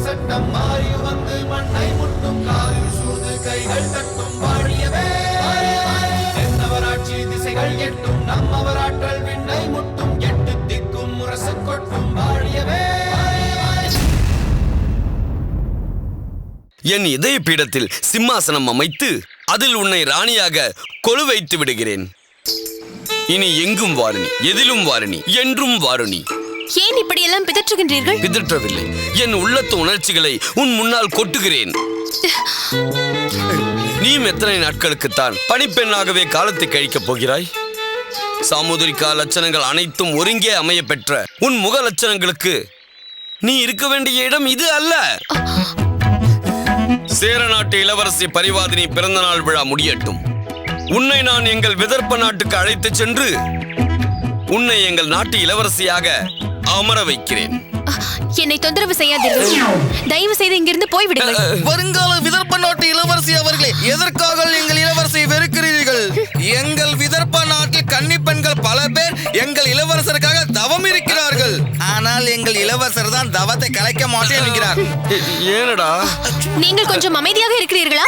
சட்டம் மாறி வந்து மண்ணை முட்டும் காலில் சூழ்ந்து கைகள் தட்டும் வாழியவே தென்னவராட்சி திசைகள் எட்டும் நம்மவராற்றல் விண்ணை முட்டும் எட்டு திக்கும் முரசு கொட்டும் வாழியவே. என் இதய பீடத்தில் சிம்மாசனம் அமைத்து அதில் உன்னை ராணியாக கொலு வைத்து விடுகிறேன். இனி எங்கும் வாருணி, எதிலும் வாருணி, என்றும் வாருணி. ஏன் இப்படியெல்லாம் பிதற்றுகின்றீர்கள்? பிதற்றவில்லை, என் உள்ளத்து உணர்ச்சிகளை உன் முன்னால் கொட்டுகிறேன். நீயும் எத்தனை நாட்களுக்குத்தான் பணிப்பெண்ணாகவே காலத்தை கழிக்கப் போகிறாய்? சாமுதிரிகா லட்சணங்கள் அனைத்தும் ஒருங்கே அமைய பெற்ற உன் முக லட்சணங்களுக்கு நீ இருக்க வேண்டிய இடம் இது அல்ல. சேர நாட்டு இளவரசி பரிவாதினி பிறந்த நாள் விழா முடியட்டும். உன்னை நான் எங்கள் விதர்ப்ப நாட்டுக்கு அழைத்து சென்று உன்னை எங்கள் நாட்டு இளவரசியாக அமர வைக்கிறேன். என்னை தொந்தரவு செய்யாதீர்கள். தயவு செய்து இங்கிருந்து போய்விடுங்கள். வருங்கால விதர்ப்ப நாட்டு இளவரசி அவர்களே, எதற்காக எங்கள் இளவரசியை வெறுக்கிறீர்கள்? எங்கள் விதர்ப்ப நாட்டில் கன்னி பெண்கள் பல பேர் எங்கள் இளவரசருக்காக தவம் இருக்கிறார்கள். ஆனால் எங்கள் இளவரசர் தான் தவத்தை கலைக்க மாட்டேன் என்கிறார். ஏனடா? நீங்கள் கொஞ்சம் அமைதியாக இருக்கிறீர்களா?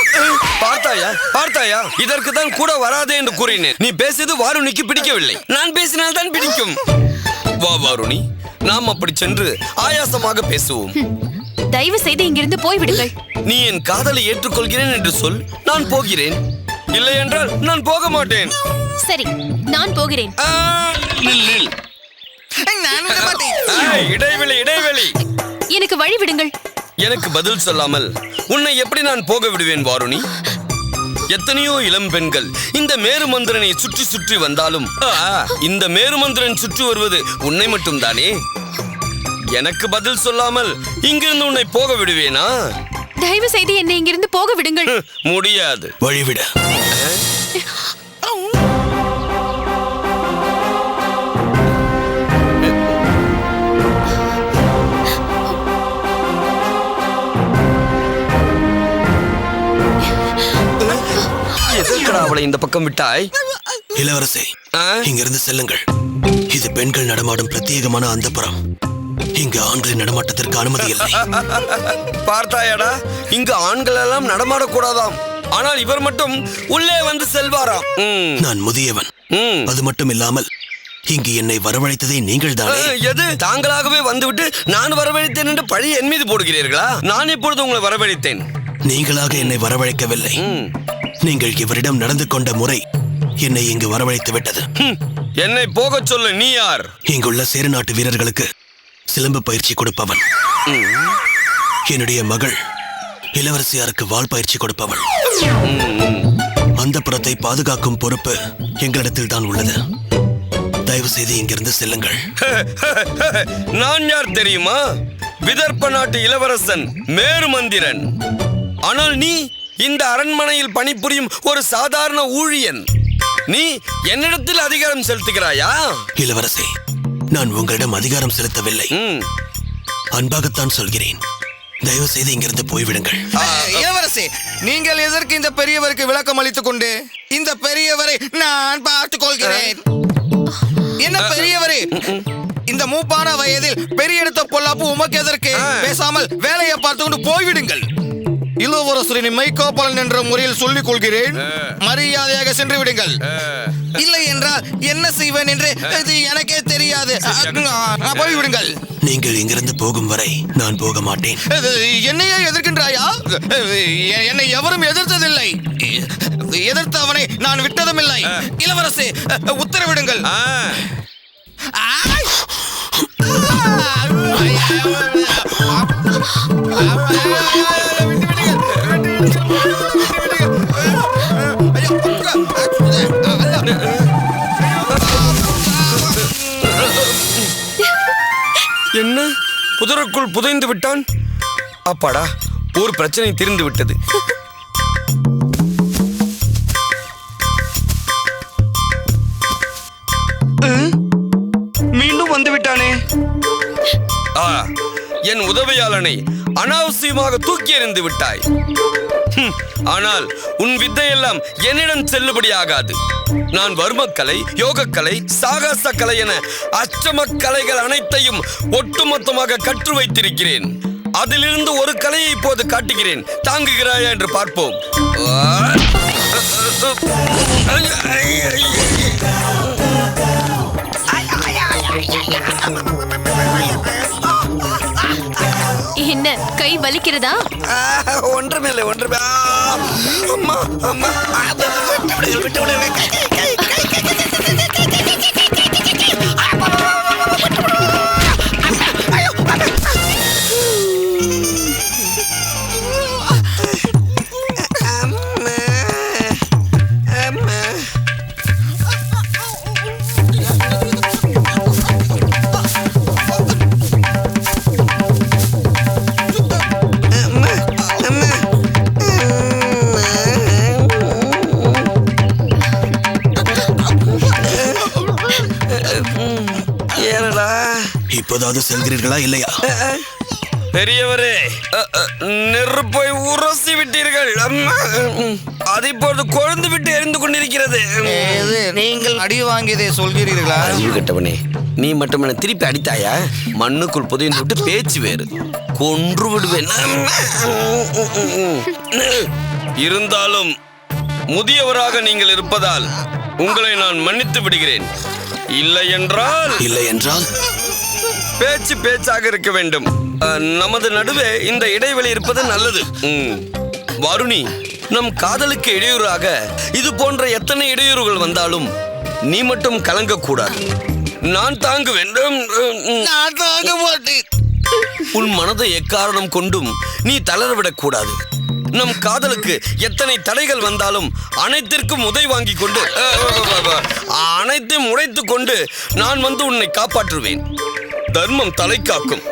பார்த்தாயா, இதற்கு தான் கூட வராதே என்று கூறினேன். நீ பேசியது வாருணிக்கு பிடிக்கவில்லை, நான் பேசினால் தான் பிடிக்கும். வா வாருணி, நாம் அப்படி சென்று ஆயாசமாக பேசுவோம். தயவு செய்து இங்கிருந்து போய்விடுங்கள். நீ என் காதலை ஏற்றுக்கொள்கிறேன் என்று சொல், நான் போகிறேன். இல்லை என்றால் நான் போக மாட்டேன். சரி, நான் போகிறேன். இடைவெளி. எனக்கு வழி விடுங்கள். எனக்கு பதில் சொல்லாமல் உன்னை எப்படி நான் போக விடுவேன் வாருணி? எத்தனையோ இளம் பெண்கள் இந்த மேருமந்திரனை சுற்றி சுற்றி வந்தாலும் இந்த மேருமந்திரன் சுற்றி வருவது உன்னை மட்டும் தானே. எனக்கு பதில் சொல்லாமல் இங்கிருந்து உன்னை போக விடுவேனா? தயவு செய்து என்னை இங்கிருந்து போக விடுங்கள். முடியாது. வழிவிட. எதற்கடா அவளை இந்த பக்கம் விட்டாய்? இளவரசே, இங்கிருந்து செல்லுங்கள். இது பெண்கள் நடமாடும் பிரத்யேகமான அந்தப்புறம். இங்கு ஆண்களின் நடமாட்டத்திற்கு அனுமதி இல்லை. பார்த்தாயாடா, இங்கு ஆண்கள் எல்லாம் நடமாடக்கூடாதாம். ஆனால் இவர் மட்டும் உள்ளே வந்து செல்வாராம். நான் முதியவன். அது மட்டும் இல்லாமல் இங்கு என்னை வரவழைத்ததே நீங்கள் தானே? எது? தாங்களாகவே வந்துவிட்டு நான் வரவழைத்தேன் என்று பழி என் மீது போடுகிறீர்களா? நான் இப்பொழுது உங்களை வரவழைத்தேன். நீங்களாக என்னை வரவழைக்கவில்லை. நீங்கள் இவரிடம் நடந்து கொண்ட முறை என்னை இங்கு வரவழைத்து விட்டது. என்னை போக சொல்ல நீ யார்? இங்குள்ள சேர நாட்டு வீரர்களுக்கு சிலம்பு பயிற்சி கொடுப்பவன். என்னுடைய மகள் இளவரசியாருக்கு வாள் பயிற்சி கொடுப்பவள். அந்த புறத்தை பாதுகாக்கும் பொறுப்பு எங்களிடத்தில் தான் உள்ளது. தயவு செய்து இங்கிருந்து செல்லுங்கள். நான் யார் தெரியுமா? விதர்ப்ப நாட்டு இளவரசன் மேருமந்திரன். ஆனால் நீ இந்த அரண்மனையில் பணிபுரியும் ஒரு சாதாரண ஊழியன். நீ என்னிடத்தில் அதிகாரம் செலுத்துகிறாயா? இளவரசே, நான் உங்களிடம் அதிகாரம் செலுத்தவில்லை. அன்பாகத்தான் சொல்கிறேன். தயவு செய்து இங்கிருந்து போய்விடுங்கள். இளவரசே, நீங்கள் எதற்கு இந்த பெரியவருக்கு விளக்கம் அளித்துக் கொண்டு? இந்த பெரியவரை நான் பார்த்துக் கொள்கிறேன். என்ன பெரியவரே, இந்த மூப்பான வயதில் பெரிய எடுத்த பொல்லாப்பு உமக்கு எதற்கு? பேசாமல் வேலையை பார்த்து கொண்டு போய்விடுங்கள். இளவரசரின் மைக்காப்பாளன் என்ற முறையில் சொல்லிக் கொள்கிறேன். மரியாதையாக சென்று விடுங்கள். இல்லை என்றால் என்ன செய்வேன் என்று எனக்கே தெரியாது. போய்விடுங்கள். நீங்கள் இங்கிருந்து போகும் வரை நான் போக மாட்டேன். என்னையே எதிர்க்கின்றாயா? என்னை எவரும் எதிர்த்ததில்லை. எதிர்த்து அவனை நான் விட்டதும் இல்லை. இளவரசே, உத்தரவிடுங்கள். என்ன? புதருக்குள் புதைந்து விட்டான். அப்பாடா, ஒரு பிரச்சனை தீர்ந்து விட்டது. மீண்டும் வந்து விட்டானே. என் உதவியாளனை அனாவசியமாக தூக்கி எறிந்து விட்டாய். ஆனால் உன் வித்தையெல்லாம் என்னிடம் செல்லுபடியாகாது. நான் வர்மக்கலை, யோகக்கலை, சாகச கலை என அஷ்டம கலைகள் அனைத்தையும் ஒட்டுமொத்தமாக கற்று வைத்திருக்கிறேன். அதிலிருந்து ஒரு கலையை இப்போது காட்டுகிறேன். தாங்குகிறாயா என்று பார்ப்போம். என்ன கை வலிக்கிறதா? ஒன்றுமில்லை. அம்மா அம்மா விட்டு விடுங்க. இப்போதாவது செல்கிறீர்களா இல்லையா? பெரியவரே, நெருப்பை உரசி விட்டீர்கள். அது இப்பொழுது கொழுந்து விட்டு எரிந்து கொண்டிருக்கிறது. நீங்கள் அடி வாங்கியதை சொல்கிறீர்களா? அறிவு கெட்டவனே, நீ மட்டும் என்ன திருப்பி அடித்தாயா? மண்ணுக்குள் புதைந்து விட்டு பேச்சு வேறு. கொன்று விடுவேன். இருந்தாலும் முதியவராக நீங்கள் இருப்பதால் உங்களை நான் மன்னித்து விடுகிறேன். இல்லை என்றால் பேச்சு பேச்சாக இருக்க வேண்டும். நமது நடுவே இந்த இடைவெளி இருப்பது நல்லது. வாருணி, நம் காதலுக்கு இடையூறாக இது போன்ற எத்தனை இடையூறுகள் வந்தாலும் நீ மட்டும் கலங்க கூடாது. நான் தாங்க வேண்டும். நான் தாங்க மாட்டேன். உன் மனதை எக்காரணம் கொண்டும் நீ தளரவிடக் கூடாது. நம் காதலுக்கு எத்தனை தடைகள் வந்தாலும் அனைத்திற்கும் உதை வாங்கி கொண்டு அனைத்தையும் உடைத்து கொண்டு நான் வந்து உன்னை காப்பாற்றுவேன். தர்மம் தலை காக்கும்.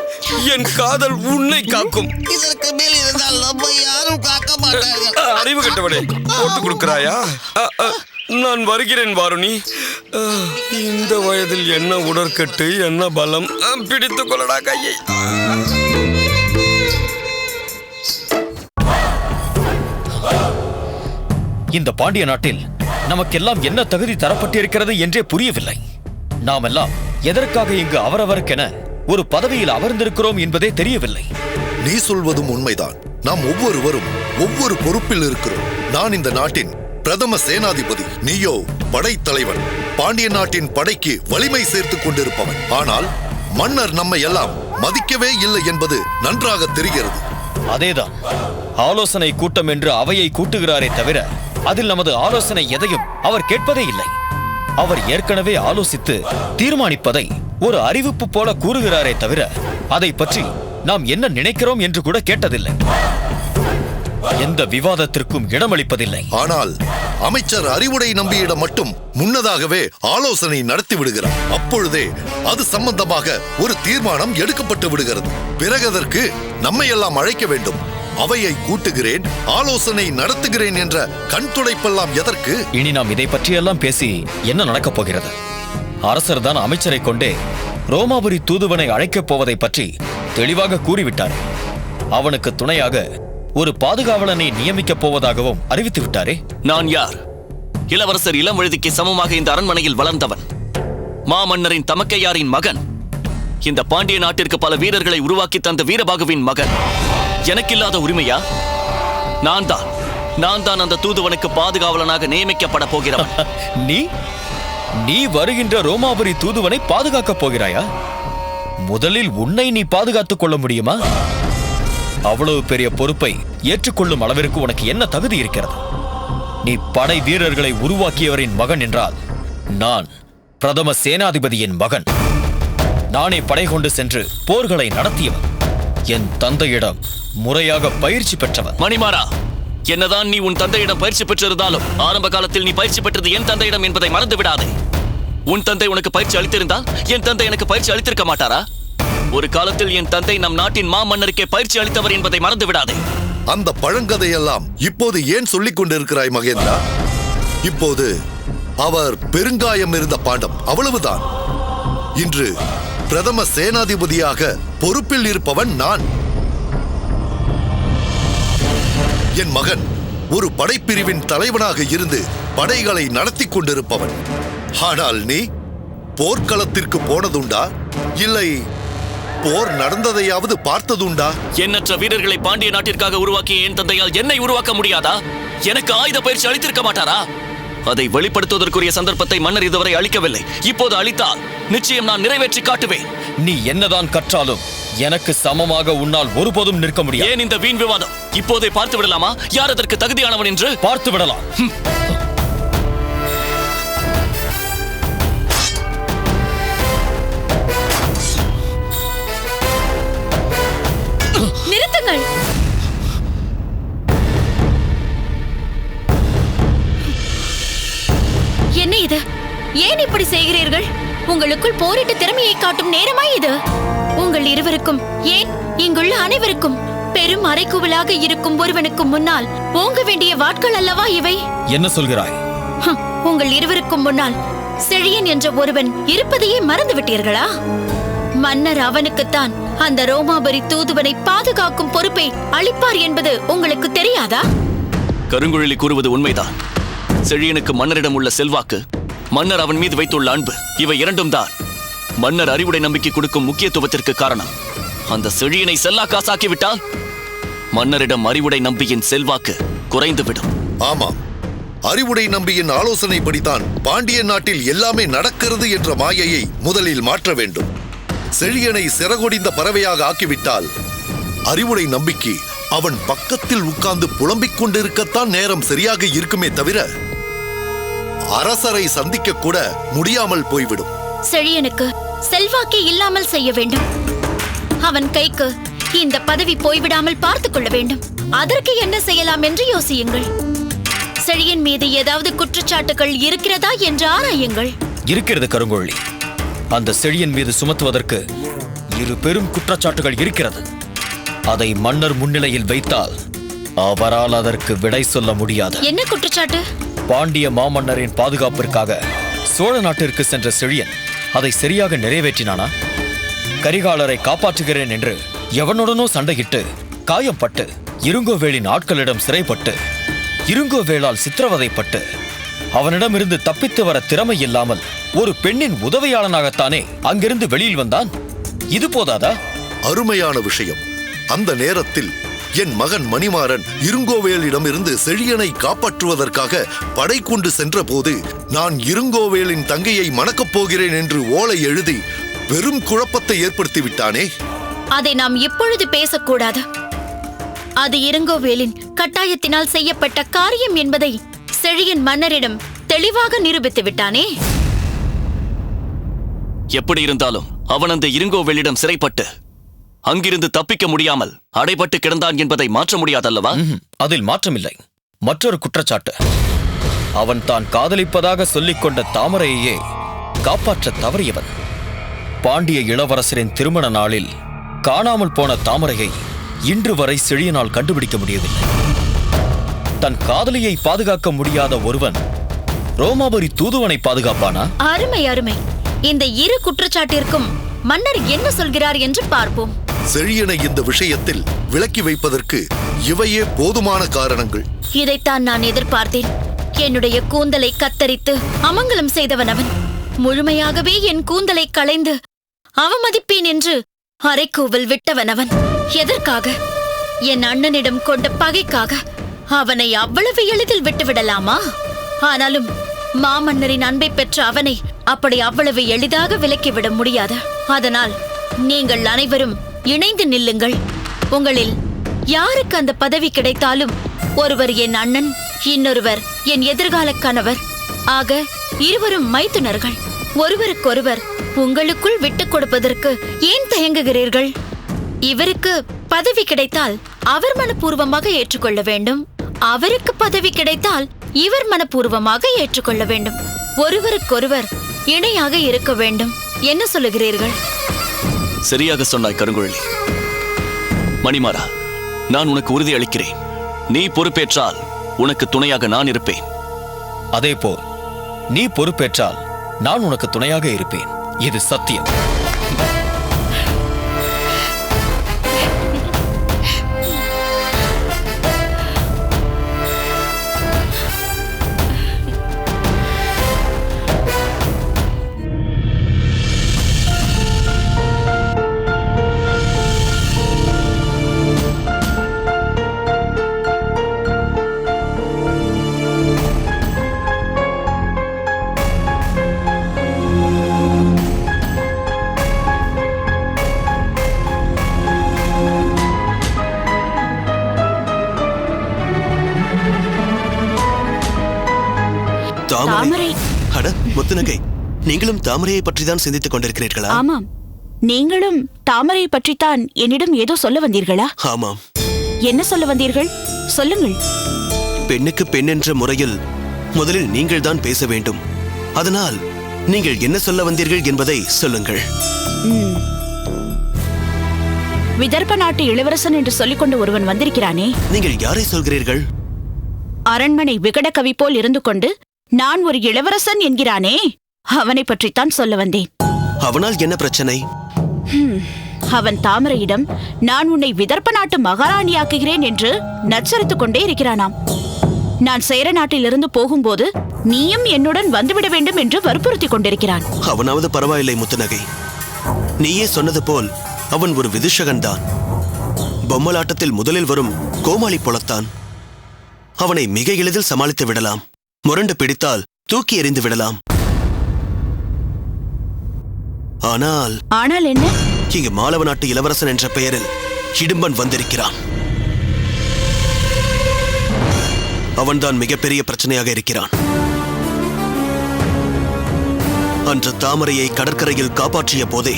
என் காதல் உன்னை காக்கும். இதற்கு மேல் இருந்தால் நம்ம யாரும் காக்க மாட்டார்கள். அறிவு கட்டவனே, போட்டு கொடுக்கிறாயா? நான் வருகிறேன் வாருணி. இந்த வயதில் என்ன உடற்கட்டு, என்ன பலம். பிடித்துக் கொள்ளடா கையை. இந்த பாண்டிய நாட்டில் நமக்கெல்லாம் என்ன தகுதி தரப்பட்டிருக்கிறது என்றே புரியவில்லை. நாமெல்லாம் எதற்காக இங்கு அவரவருக்கென ஒரு பதவியில் அமர்ந்திருக்கிறோம் என்பதே தெரியவில்லை. நீ சொல்வதும் உண்மைதான். நாம் ஒவ்வொருவரும் ஒவ்வொரு பொறுப்பில் இருக்கிறோம். நான் இந்த நாட்டின் பிரதம சேனாதிபதி, நீயோ படைத்தலைவன். பாண்டிய நாட்டின் படைக்கு வலிமை சேர்த்துக் கொண்டிருப்பவன். ஆனால் மன்னர் நம்மை எல்லாம் மதிக்கவே இல்லை என்பது நன்றாக தெரிகிறது. அதேதான், ஆலோசனை கூட்டம் என்று அவையை கூட்டுகிறாரே தவிர அதில் நமது ஆலோசனை எதையும் அவர் கேட்பதே இல்லை. அவர் ஏற்கனவே ஆலோசித்து தீர்மானிப்பதை ஒரு அறிவிப்பு போல கூறுகிறாரே தவிர அதை பற்றி நாம் என்ன நினைக்கிறோம் என்று கூட கேட்டதில்லை. எந்த விவாதத்திற்கும் இடமளிப்பதில்லை. ஆனால் அமைச்சர் அறிவுடை நம்பியிடம் மட்டும் முன்னதாகவே ஆலோசனை நடத்தி விடுகிறார். அப்பொழுதே அது சம்பந்தமாக ஒரு தீர்மானம் எடுக்கப்பட்டு விடுகிறது. பிறகு அதற்கு நம்மையெல்லாம் அழைக்க வேண்டும். அவையை கூட்டுகிறேன், ஆலோசனை நடத்துகிறேன் என்ற கண் துடைப்பெல்லாம் எதற்கு? இனி நாம் இதை பற்றியெல்லாம் பேசி என்ன நடக்கப் போகிறது? அரசர் தான் அமைச்சரை கொண்டே ரோமாபுரி தூதுவனை அழைக்கப் போவதை பற்றி தெளிவாக கூறிவிட்டார். அவனுக்கு துணையாக ஒரு பாதுகாவலனை நியமிக்கப் போவதாகவும் அறிவித்து விட்டாரே. நான் யார்? இளவரசர் இளம்வழுதிக்கு சமமாக இந்த அரண்மனையில் வளர்ந்தவன். மாமன்னரின் தமக்கையாரின் மகன். இந்த பாண்டிய நாட்டிற்கு பல வீரர்களை உருவாக்கி தந்த வீரபாகுவின் மகன். எனக்கில்லாத உரிமையா? நான் தான் அந்த தூதுவனுக்கு பாதுகாவலனாக நியமிக்கப்பட போகிறவன். நீ வருகின்ற ரோமாபுரி தூதுவனை பாதுகாக்கப் போகிறாயா? முதலில் உன்னை நீ பாதுகாத்துக் கொள்ள முடியுமா? அவ்வளவு பெரிய பொறுப்பை ஏற்றுக்கொள்ளும் அளவிற்கு உனக்கு என்ன தகுதி இருக்கிறது? நீ படை வீரர்களை உருவாக்கியவரின் மகன் என்றால் நான் பிரதம சேனாதிபதியின் மகன். நானே படை கொண்டு சென்று போர்களை நடத்தியவன். என் தந்தையிடம் முறையாக பயிற்சி பெற்றவன். மணிமாறா, என்னதான் நீ உன் தந்தையிடம் பயிற்சி பெற்றிருந்தாலும் ஆரம்ப காலத்தில் நீ பயிற்சி பெற்றது என் தந்தையிடம் என்பதை மறந்து விடாதே. உன் தந்தை உனக்கு பயிற்சி அளித்திருந்தால் என் தந்தை எனக்கு பயிற்சி அளித்திருக்க மாட்டாரா? ஒரு காலத்தில் என் தந்தை நம் நாட்டின் மாமன்னருக்கே பயிற்சி அளித்தவர் என்பதை மறந்து விடாதே. அந்த பழங்கதையெல்லாம் இப்போது ஏன் சொல்லிக் கொண்டிருக்கிறாய் மகேந்திரா? இப்போது அவர் பெருங்காயம் இருந்த பாண்டம், அவ்வளவுதான். இன்று பிரதம சேனாதிபதியாக பொறுப்பில் இருப்பவன் நான். என் மகன் ஒரு படைப்பிரிவின் தலைவனாக இருந்து படைகளை நடத்தி கொண்டிருப்பவன். ஆனால் நீ போர்க்களத்திற்கு போனதுண்டா? இல்லை போர் நடந்ததையாவது பார்த்ததுண்டா? எண்ணற்ற வீரர்களை பாண்டிய நாட்டிற்காக உருவாக்கிய என் தந்தையால் என்னை உருவாக்க முடியாதா? எனக்கு ஆயுத பயிற்சி அளித்திருக்க மாட்டாரா? அதை வெளிப்படுத்துவதற்குரிய சந்தர்ப்பத்தை மன்னர் இதுவரை அளிக்கவில்லை. இப்போது அளித்தால் நிச்சயம் நான் நிறைவேற்றி காட்டுவேன். நீ என்னதான் கற்றாலும் எனக்கு சமமாக உன்னால் ஒருபோதும் நிற்க முடியாது. ஏன் இந்த வீண் விவாதம்? இப்போதே பார்த்து விடலாமா யார் அதற்கு தகுதியானவன் என்று? பார்த்து விடலாம். நிறுத்துங்கள். என்ன இது? ஏன் இப்படி செய்கிறீர்கள்? உங்களுக்குள் போரிட்டு திறமையை காட்டும் நேரமா இது? உங்கள் இருவருக்கும், ஏன் இங்குள்ள அனைவருக்கும் பெரும் அறைகூவலாக இருக்கும் ஒருவனுக்கு முன்னால் ஓங்க வேண்டிய வாட்கள் அல்லவா இவை? என்ன சொல்கிறாய்? உங்கள் இருவருக்கும் முன்னால் செழியன் என்ற ஒருவன் இருப்பதையே மறந்து விட்டீர்களா? மன்னர் அவனுக்குத்தான் அந்த ரோமாபுரி தூதுவனை பாதுகாக்கும் பொறுப்பை அளிப்பார் என்பது உங்களுக்கு தெரியாதா? கருங்குழலி கூறுவது உண்மைதான். செழியனுக்கு மன்னரிடம் உள்ள செல்வாக்கு, மன்னர் அவன் மீது வைத்துள்ள அன்பு, இவை இரண்டும் தான் மன்னர் அறிவுடை நம்பிக்கை கொடுக்கும் முக்கியத்துவத்திற்கு காரணம். அந்த செழியனை செல்லா காசாக்கிவிட்டால் மன்னரிடம் அறிவுடை நம்பியின் செல்வாக்கு குறைந்துவிடும். ஆமாம், அறிவுடை நம்பியின் ஆலோசனைப்படித்தான் பாண்டிய நாட்டில் எல்லாமே நடக்கிறது என்ற மாயையை முதலில் மாற்ற வேண்டும். செழியனை சிறகொடிந்த பறவையாக ஆக்கிவிட்டால் அறிவுடை நம்பிக்கை அவன் பக்கத்தில் உட்கார்ந்து புலம்பிக் கொண்டிருக்கத்தான் நேரம் சரியாக இருக்குமே தவிர அரசரை சந்திக்க கூட முடியாமல் போய்விடும். செழியனுக்கு செல்வாக்கே இல்லாமல் செய்ய வேண்டும். அவன் கைக்கு இந்த பதவி போய்விடாமல் பார்த்துக் கொள்ள வேண்டும். அதற்கு என்ன செய்யலாம் என்று யோசியுங்கள். செழியன் மீது ஏதாவது குற்றச்சாட்டுகள் இருக்கிறதா என்று ஆராயுங்கள். இருக்கிறது கருங்கோழி. அந்த செழியன் மீது சுமத்துவதற்கு இரு பெரும் குற்றச்சாட்டுகள் இருக்கிறது. அதை மன்னர் முன்னிலையில் வைத்தால் அவரால் அதற்கு விடை சொல்ல முடியாது. என்ன குற்றச்சாட்டு? பாண்டிய மாமன்னரின் பாதுகாப்பிற்காக சோழ நாட்டிற்கு சென்ற செழியன் அதை சரியாக நிறைவேற்றினானா? கரிகாலரை காப்பாற்றுகிறேன் என்று எவனுடனோ சண்டையிட்டு காயம்பட்டு இருங்கோவேளின் ஆட்களிடம் சிறைப்பட்டு இருங்கோவேளால் சித்திரவதைப்பட்டு அவனிடமிருந்து தப்பித்து வர திறமை இல்லாமல் ஒரு பெண்ணின் உதவியாளனாகத்தானே அங்கிருந்து வெளியில் வந்தான். இது போதாதா? அருமையான விஷயம். அந்த நேரத்தில் என் மகன் மணிமாறன் இருங்கோவேலிடம் இருந்து செழியனை காப்பாற்றுவதற்காக படை கொண்டு சென்ற போது நான் இருங்கோவேலின் தங்கையை மணக்கப் போகிறேன் என்று ஓலை எழுதி பெரும் குழப்பத்தை ஏற்படுத்தி விட்டானே. அதை நாம் இப்பொழுது பேசக்கூடாது. அது இருங்கோவேலின் கட்டாயத்தினால் செய்யப்பட்ட காரியம் என்பதை செழியன் மன்னரிடம் தெளிவாக நிரூபித்து விட்டானே. எப்படி இருந்தாலும் அவன் அந்த இருங்கோவேலிடம் சிறைப்பட்டு அங்கிருந்து தப்பிக்க முடியாமல் அடைபட்டு கிடந்தான் என்பதை மாற்ற முடியாதல்லவா? அதில் மாற்றமில்லை. மற்றொரு குற்றச்சாட்டு, அவன் தான் காதலிப்பதாக சொல்லிக் கொண்ட தாமரையே காப்பாற்ற தவறியவன். பாண்டிய இளவரசரின் திருமண நாளில் காணாமல் போன தாமரையை இன்று வரை செழியனால் கண்டுபிடிக்க முடியவில்லை. தன் காதலியை பாதுகாக்க முடியாத ஒருவன் ரோமாபுரி தூதுவனை பாதுகாப்பானா? அருமை அருமை. இந்த இரு குற்றச்சாட்டிற்கும் மன்னர் என்ன சொல்கிறார் என்று பார்ப்போம். செழியனை இந்த விஷயத்தில் விலக்கி வைப்பதற்கு இவையே போதுமான காரணங்கள். இதைத்தான் நான் எதிர்பார்த்தேன். என்னுடைய கூந்தலை கத்தரித்து அமங்கலம் செய்தவன் அவன். முழுமையாகவே என் கூந்தலை களைந்து அவமதிப்பேன் என்று அரைக்கூவல் விட்டவன் அவன். எதற்காக? என் அண்ணனிடம் கொண்ட பகைக்காக. அவனை அவ்வளவு எளிதில் விட்டுவிடலாமா? ஆனாலும் மாமன்னரின் அன்பை பெற்ற அவனை அப்படி அவ்வளவு எளிதாக விலக்கிவிட முடியாது. அதனால் நீங்கள் அனைவரும் இணைந்து நில்லுங்கள். உங்களில் யாருக்கு அந்த பதவி கிடைத்தாலும் ஒருவர் என் அண்ணன், இன்னொருவர் என் எதிர்கால கணவர். ஆக இருவரும் மைத்துனர்கள். ஒருவருக்கொருவர் உங்களுக்குள் விட்டுக் கொடுப்பதற்கு ஏன் தயங்குகிறீர்கள்? இவருக்கு பதவி கிடைத்தால் அவர் மனப்பூர்வமாக ஏற்றுக்கொள்ள வேண்டும். அவருக்கு பதவி கிடைத்தால் இவர் மனப்பூர்வமாக ஏற்றுக்கொள்ள வேண்டும். ஒருவருக்கொருவர் இணையாக இருக்க வேண்டும். என்ன சொல்லுகிறீர்கள்? சரியாக சொன்னாய் கருங்குழலி. மணிமாறா, நான் உனக்கு உறுதி அளிக்கிறேன். நீ பொறுப்பேற்றால் உனக்கு துணையாக நான் இருப்பேன். அதேபோல் நீ பொறுப்பேற்றால் நான் உனக்கு துணையாக இருப்பேன். இது சத்தியம். தாமரை. அட முத்துநகை, நீங்களும் தாமரையை பற்றி தான் சிந்தித்துக் கொண்டிருக்கிறீர்களா? ஆமாம், நீங்களும் தாமரை பற்றித்தான் என்னிடம் ஏதோ சொல்ல வந்தீர்களா? ஆமாம். என்ன சொல்ல வந்தீர்கள்? சொல்லுங்கள். பெண்ணுக்கு பெண் என்ற முறையில் முதலில் நீங்கள் தான் பேச வேண்டும். அதனால் நீங்கள் என்ன சொல்ல வந்தீர்கள் என்பதை சொல்லுங்கள். விதர்ப்ப நாட்டு இளவரசன் என்று சொல்லிக்கொண்டு ஒருவன் வந்திருக்கிறானே. நீங்கள் யாரை சொல்கிறீர்கள்? அரண்மனை விகட கவி போல் இருந்து கொண்டு நான் ஒரு இளவரசன் என்கிறானே, அவனை பற்றித்தான் சொல்ல வந்தேன். அவனால் என்ன பிரச்சனை? அவன் தாமரையிடம் நான் உன்னை விதர்ப்ப நாட்டு மகாராணியாக்குகிறேன் என்று நச்சரித்துக் கொண்டே இருக்கிறானாம். நான் சேர நாட்டிலிருந்து போகும்போது நீயும் என்னுடன் வந்துவிட வேண்டும் என்று வற்புறுத்தி கொண்டிருக்கிறான். அவனாவது பரவாயில்லை முத்துநகை. நீயே சொன்னது போல் அவன் ஒரு விதுஷகன் தான். பொம்மலாட்டத்தில் முதலில் வரும் கோமாளி போலத்தான். அவனை மிக எளிதில் சமாளித்து விடலாம். முரண்டு பிடித்தால் தூக்கி எறிந்து விடலாம். ஆனால் என்ன? இங்கு மாலவ நாட்டு இளவரசன் என்ற பெயரில் இடும்பன் வந்திருக்கிறான். அவன்தான் மிகப்பெரிய பிரச்சனையாக இருக்கிறான். அன்று தாமரையை கடற்கரையில் காப்பாற்றிய போதே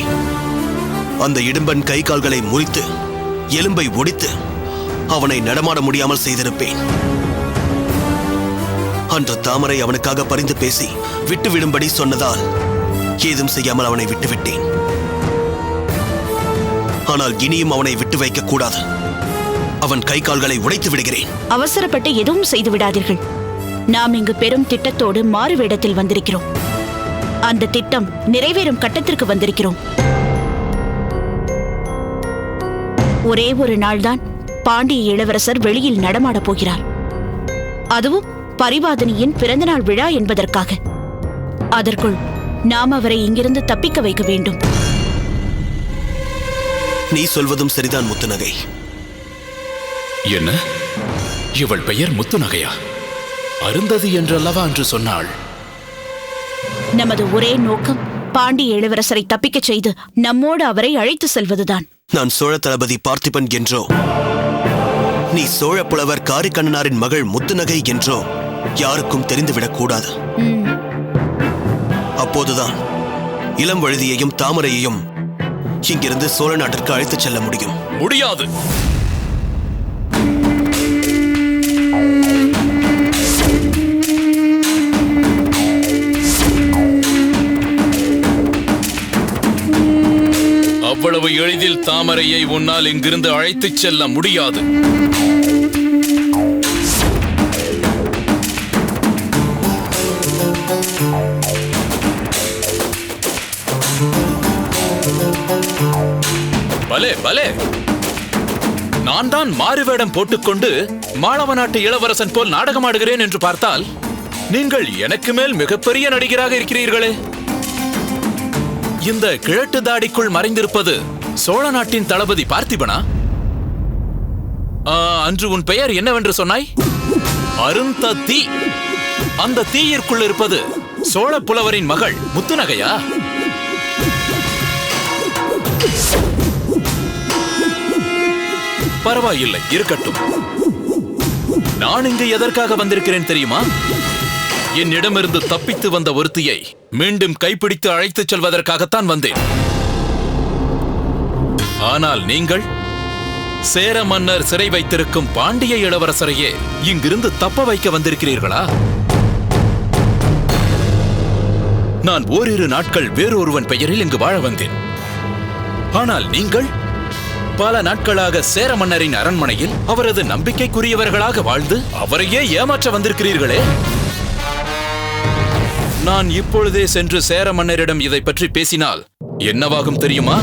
அந்த இடும்பன் கை கால்களை முறித்து எலும்பை ஒடித்து அவனை நடமாட முடியாமல் செய்திருப்பேன். அன்று தாமரை அவனுக்காக பரிந்து பேசி விட்டுவிடும்படி சொன்னதால் ஏதும் செய்யாமல் அவனை விட்டுவிட்டேன். ஆனால் இனியும் அவனை விட்டு வைக்க கூடாது. அவன் கை கால்களை உடைத்து விடுகிறேன். அவசரப்பட்டு எதுவும் செய்து விடாதீர்கள். நாம் இங்கு பெரும் திட்டத்தோடு மாறு வேடத்தில் வந்திருக்கிறோம். அந்த திட்டம் நிறைவேறும் கட்டத்திற்கு வந்திருக்கிறோம். ஒரே ஒரு நாள்தான் பாண்டிய இளவரசர் வெளியில் நடமாடப் போகிறார். அதுவும் பரிவாதினியின் பிறந்தநாள் விழா என்பதற்காக. அதற்குள் நாம் அவரை இங்கிருந்து தப்பிக்க வைக்க வேண்டும். நீ சொல்வதும் சரிதான் முத்துநகை. என்ன, இவள் பெயர் முத்துநகையா? அருந்ததி என்றல்லவா என்று சொன்னாள். நமது ஒரே நோக்கம் பாண்டிய இளவரசரை தப்பிக்கச் செய்து நம்மோடு அவரை அழைத்து செல்வதுதான். நான் சோழ தளபதி பார்த்திபன் என்றோ, நீ சோழ புலவர் காரிக்கண்ணனாரின் மகள் முத்துநகை என்றோ யாருக்கும் தெரிந்துவிடக் கூடாது. அப்போதுதான் இளம் வழுதியையும் தாமரையையும் இங்கிருந்து சோழ நாட்டிற்கு அழைத்துச் செல்ல முடியும். முடியாது. அவ்வளவு எளிதில் தாமரையை உன்னால் இங்கிருந்து அழைத்துச் செல்ல முடியாது. பலே பலே, நான் தான் மாறுவேடம் போட்டுக்கொண்டு மாளவ நாட்டு இளவரசன் போல் நாடகமாடுகிறேன் என்று பார்த்தால் நீங்கள் எனக்கு மேல் மிகப்பெரிய நடிகராக இருக்கிறீர்களே. இந்த கிழட்டு தாடிக்குள் மறைந்திருப்பது சோழ நாட்டின் தளபதி பார்த்திபனா? அன்று உன் பெயர் என்னவென்று சொன்னாய்? அருந்ததி. அந்த தீயிற்குள் இருப்பது சோழ புலவரின் மகள் முத்துநகையா? பரவாயில்லை, இருக்கட்டும். நான் இங்கு எதற்காக வந்திருக்கிறேன் தெரியுமா? என்னிடமிருந்து தப்பித்து வந்த ஒருத்தியை மீண்டும் கைப்பிடித்து அழைத்துச் செல்வதற்காகத்தான் வந்தேன். ஆனால் நீங்கள் சேர மன்னர் சிறை வைத்திருக்கும் பாண்டிய இளவரசரையே இங்கிருந்து தப்ப வைக்க வந்திருக்கிறீர்களா? நான் ஓரிரு நாட்கள் வேறொருவன் பெயரில் இங்கு வாழ வந்தேன். ஆனால் நீங்கள் பல நாட்களாக சேர மன்னரின் அரண்மனையில் அவரது நம்பிக்கைக்குரியவர்களாக வாழ்ந்து அவரையே ஏமாற்ற வந்திருக்கிறீர்களே. நான் இப்பொழுதே சென்று சேர மன்னரிடம் இதை பற்றி பேசினால் என்னவாகும் தெரியுமா?